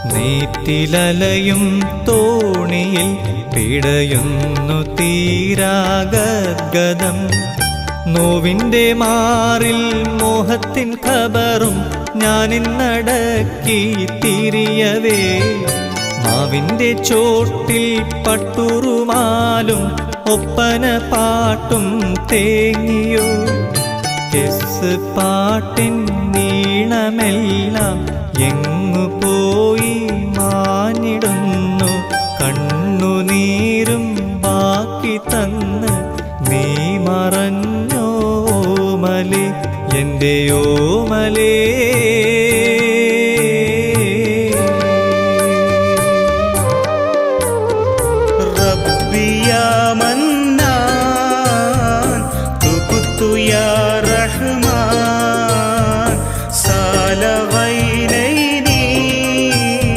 നീറ്റിലലയും തോണിയിൽ പിടയുന്നു തീരാഗദ്ഗതം. നോവിൻ്റെ മാറിൽ മോഹത്തിൻ ഖബറും ഞാനിന്നടക്കി തിരിയവേ. മാവിൻ്റെ ചോട്ടിൽ പട്ടുറുമാലും ഒപ്പന പാട്ടും തേങ്ങിയോ. എസ് പാട്ടിൻ നീളമെല്ലാം എങ്ങു പോയി